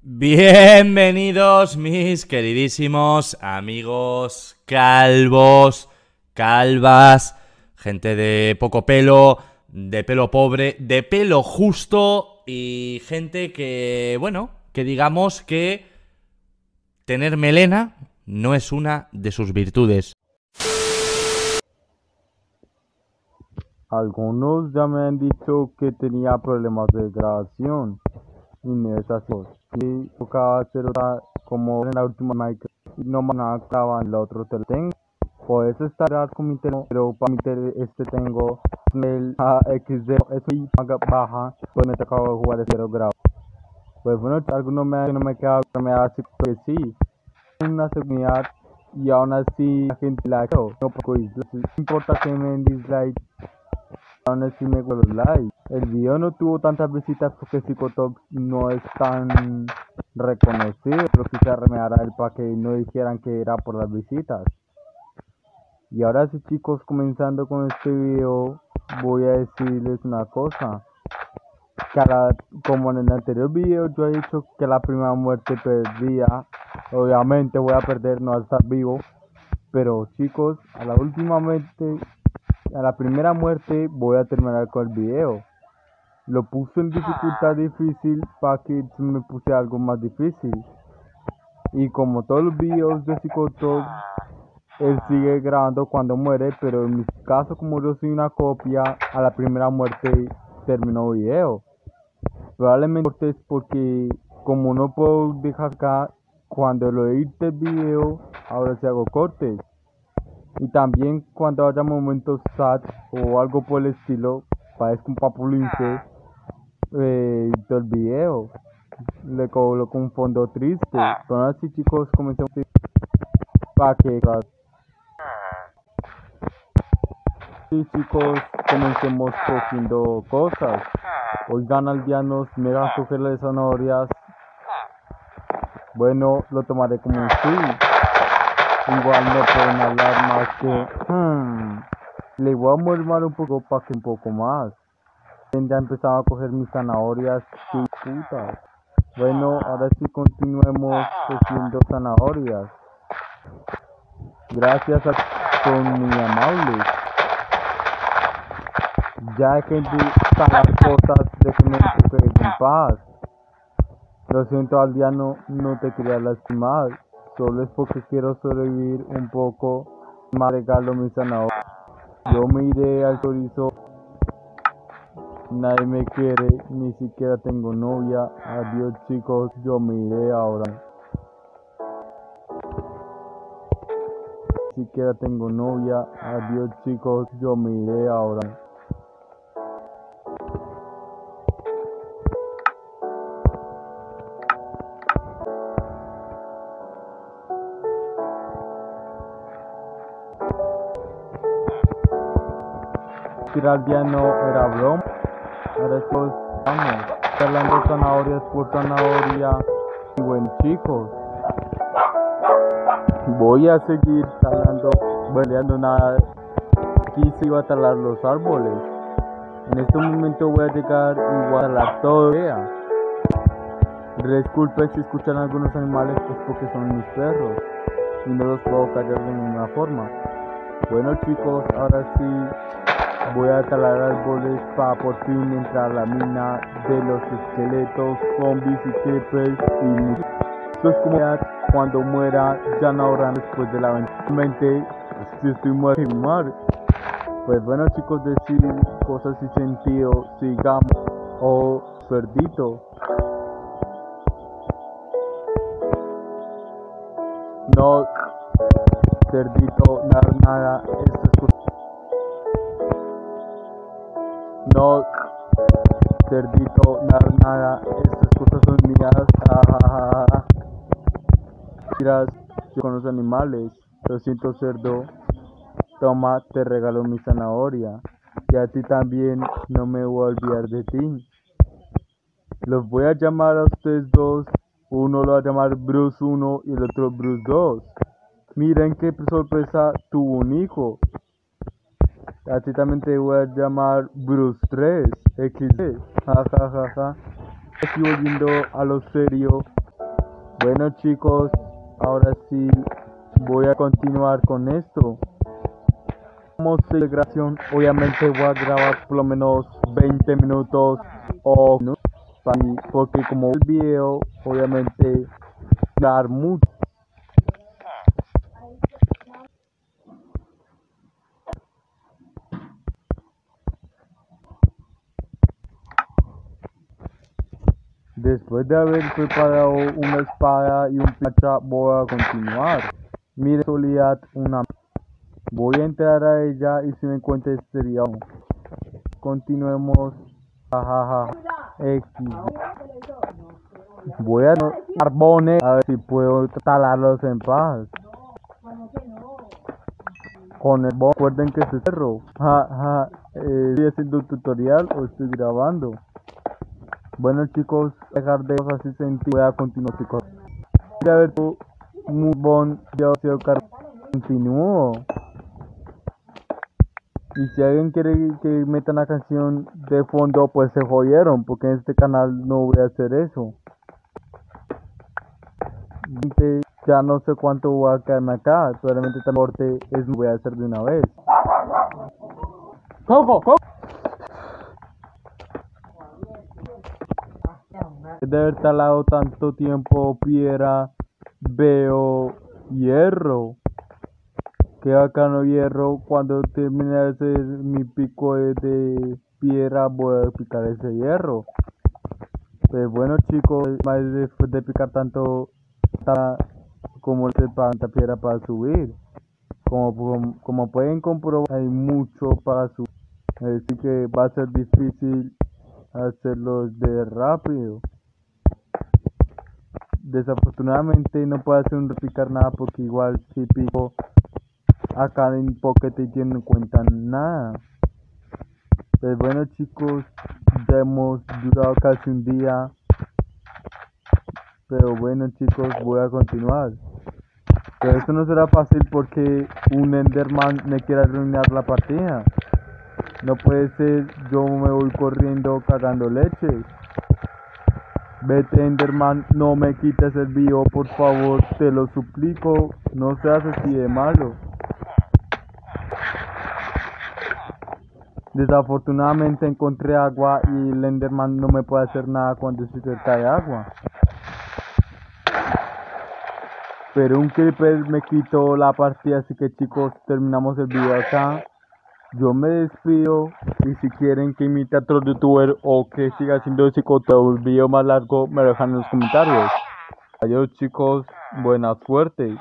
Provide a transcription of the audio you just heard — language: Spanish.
Bienvenidos mis queridísimos amigos calvos, calvas, gente de poco pelo, de pelo pobre, de pelo justo y gente que, bueno, que digamos que tener melena no es una de sus virtudes. Algunos ya me han dicho que tenía problemas de grabación y no es así. Y tocaba hacer otra como en la última Minecraft y no me grababa en el otro teléfono. Puedes estar con mi teléfono, pero para mi tengo el XD, es muy baja, pues me tocaba jugar de cero grado. Pues bueno, algunos no me queda, me hace que sí, una seguridad y aún así la gente la no importa que me den dislike. Aún así me gustó los likes. El video no tuvo tantas visitas porque Psicotalk no es tan reconocido, pero quizás remedara el para que no dijeran que era por las visitas. Y ahora sí, chicos, comenzando con este video, voy a decirles una cosa. Como en el anterior video yo he dicho que la primera muerte perdía, obviamente voy a perder, no a estar vivo. Pero chicos, a la primera muerte voy a terminar con el video. Lo puse en dificultad difícil para que me puse algo más difícil. Y como todos los videos de Psicotalk, él sigue grabando cuando muere, pero en mi caso, como yo soy una copia, a la primera muerte terminó video. Probablemente es porque como no puedo dejar acá, cuando lo edite el video, ahora sí hago cortes. Y también cuando haya momentos sad o algo por el estilo, parezco un papulince, del video. Le coloco un fondo triste. Pero ahora sí, chicos, comencemos para que... Sí, chicos, comencemos cogiendo cosas. Oigan, aldeanos, me van a coger las zanahorias. Bueno, lo tomaré como un sí. Igual no pueden hablar más que... Le voy a mormar un poco para que un poco más. Ya empezaba a coger mis zanahorias, sí, putas. Bueno, ahora sí continuemos cogiendo zanahorias. Gracias a son muy amables. Ya hay gente para las cosas, déjenme que en paz. Lo siento, aldeano, no te quería lastimar. Solo es porque quiero sobrevivir un poco. Más regalo mis zanahorias. Yo me iré al chorizo. Nadie me quiere, ni siquiera tengo novia. Adiós, chicos, yo me iré ahora. Ni siquiera tengo novia. Adiós, chicos, yo me iré ahora. Aldeano era broma. Ahora estamos hablando zanahorias por zanahoria. Y bueno, chicos, voy a seguir talando, peleando nada. Aquí se iba a talar los árboles. En este momento voy a llegar y voy a talar todo. Disculpen si escuchan algunos animales, pues porque son mis perros y no los puedo callar de ninguna forma. Bueno, chicos, ahora sí voy a talar árboles para por fin entrar a la mina de los esqueletos, zombies y creepers y esto es como cuando muera ya no habrá después de la eventualmente si estoy muerto. Pues bueno, chicos, decir cosas sin sentido, sigamos o cerdito. No, cerdito, nada, esto es cosa. No, cerdito, nada, estas cosas son mías. Miras, yo con los animales, lo siento, cerdo. Toma, te regalo mi zanahoria. Y a ti también, no me voy a olvidar de ti. Los voy a llamar a ustedes dos. Uno lo va a llamar Bruce 1 y el otro Bruce 2. Miren qué sorpresa, tuvo un hijo. A ti también te voy a llamar Bruce 3 XD. Jajajaja. Aquí volviendo a lo serio. Bueno chicos, ahora sí voy a continuar con esto. Como integración, obviamente voy a grabar por lo menos 20 minutos o minutos, porque como el video, obviamente, dar mucho. Después de haber preparado una espada y un hacha, voy a continuar. Mire, soledad, voy a entrar a ella y si me encuentro sería uno. Continuemos. Jajaja. X. Voy a carbones a ver si puedo talarlos en paz. Con el bot, recuerden que se cerró. Estoy haciendo un tutorial o estoy grabando. Bueno chicos, dejar de así sentir. Voy a continuar chicos. A ver, muy bon, yo continúo. Y si alguien quiere que meta una canción de fondo, pues se jodieron, porque en este canal no voy a hacer eso. Ya no sé cuánto voy a quedarme acá, solamente este corte es voy a hacer de una vez. ¡Coco! De haber talado tanto tiempo piedra, veo hierro. Qué bacano hierro. Cuando termine de hacer mi pico de piedra, voy a picar ese hierro. Pues bueno chicos, más después de picar tanto como tanta piedra para subir. Como pueden comprobar, hay mucho para subir. Así que va a ser difícil hacerlo de rápido. Desafortunadamente no puedo hacer un repicar nada porque igual si pico acá en Pocket y no cuentan nada. Pues bueno chicos, ya hemos durado casi un día. Pero bueno chicos, voy a continuar. Pero esto no será fácil porque un Enderman me quiere arruinar la partida. No puede ser, yo me voy corriendo cagando leche. Vete Enderman, no me quites el video, por favor, te lo suplico. No seas así de malo. Desafortunadamente encontré agua y el Enderman no me puede hacer nada cuando estoy cerca de agua. Pero un creeper me quitó la partida, así que chicos, terminamos el video acá. Yo me despido y si quieren que imite a otro youtuber o que siga haciendo ese un video más largo, me lo dejan en los comentarios. Adiós chicos, buena suerte.